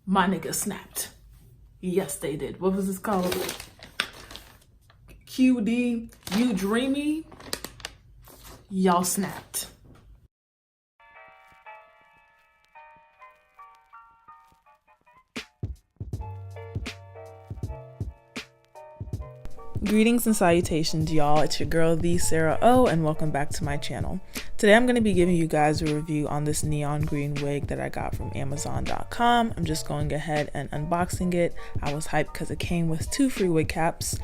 My nigga snapped. Yes, they did. What was this called? QD-Udreamy. Y'all snapped. Greetings and salutations, y'all. It's your girl theonesaraho, and welcome back to my channel. Today I'm going to be giving you guys a review on this neon green wig that I got from Amazon.com. I'm just going ahead and unboxing it. I was hyped because it came with 2 free wig caps.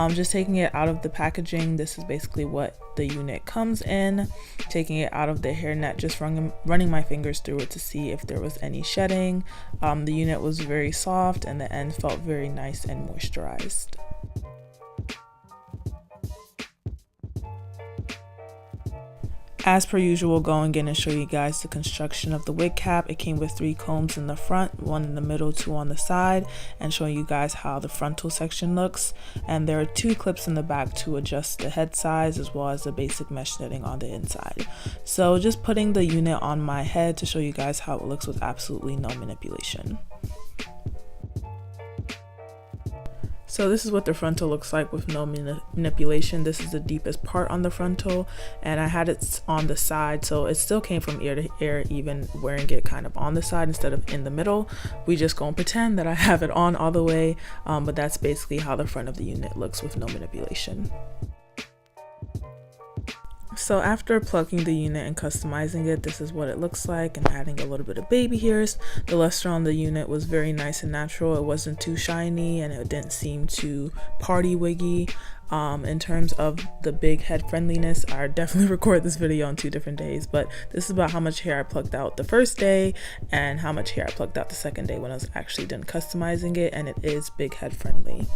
Just taking it out of the packaging. This is basically what the unit comes in. Taking it out of the hairnet, just running my fingers through it to see if there was any shedding. The unit was very soft and the end felt very nice and moisturized. As per usual, going in and show you guys the construction of the wig cap. It came with 3 combs in the front, 1 in the middle, 2 on the side, and showing you guys how the frontal section looks. And there are 2 clips in the back to adjust the head size as well as the basic mesh netting on the inside. So just putting the unit on my head to show you guys how it looks with absolutely no manipulation. So this is what the frontal looks like with no manipulation. This is the deepest part on the frontal, and I had it on the side, so it still came from ear to ear, even wearing it kind of on the side instead of in the middle. We just gonna pretend that I have it on all the way, but that's basically how the front of the unit looks with no manipulation. So after plugging the unit and customizing it, this is what it looks like, and adding a little bit of baby hairs. The luster on the unit was very nice and natural. It wasn't too shiny and it didn't seem too party wiggy. In terms of the big head friendliness, I definitely record this video on 2 different days, but this is about how much hair I plucked out the first day and how much hair I plucked out the second day when I was actually done customizing it, and it is big head friendly.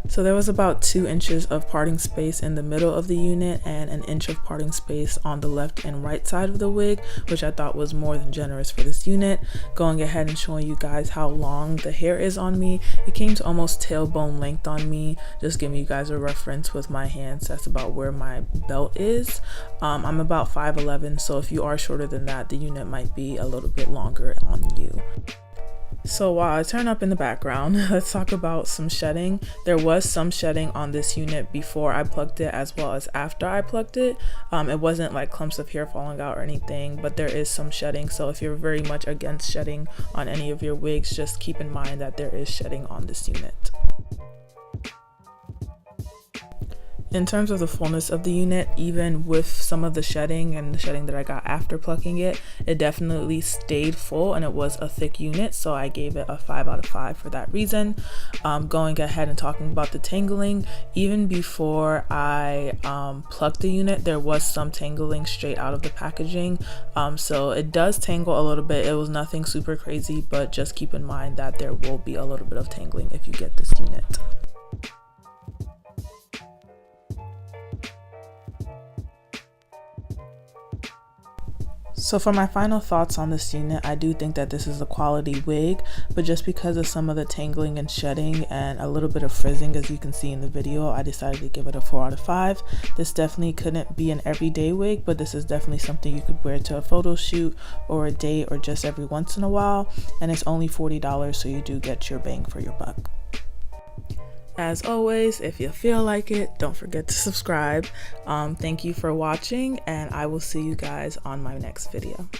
So there was about 2 inches of parting space in the middle of the unit and 1 inch of parting space on the left and right side of the wig, which I thought was more than generous for this unit. Going ahead and showing you guys how long the hair is on me. It came to almost tailbone length on me, just giving you guys a reference with my hands. That's about where my belt is. I'm about 5'11", so if you are shorter than that, the unit might be a little bit longer on you. So while I turn up in the background, let's talk about some shedding. There was some shedding on this unit before I plucked it as well as after I plucked it. It wasn't like clumps of hair falling out or anything, but there is some shedding. So if you're very much against shedding on any of your wigs, just keep in mind that there is shedding on this unit. In terms of the fullness of the unit, even with some of the shedding and the shedding that I got after plucking it, it definitely stayed full, and it was a thick unit, so I gave it a 5 out of 5 for that reason. Going ahead and talking about the tangling, even before I plucked the unit, there was some tangling straight out of the packaging, so it does tangle a little bit. It was nothing super crazy, but just keep in mind that there will be a little bit of tangling if you get this unit. So for my final thoughts on this unit, I do think that this is a quality wig, but just because of some of the tangling and shedding and a little bit of frizzing, as you can see in the video, I decided to give it a 4 out of 5. This definitely couldn't be an everyday wig, but this is definitely something you could wear to a photo shoot or a date or just every once in a while, and it's only $40, so you do get your bang for your buck. As always, if you feel like it, don't forget to subscribe. Thank you for watching, and I will see you guys on my next video.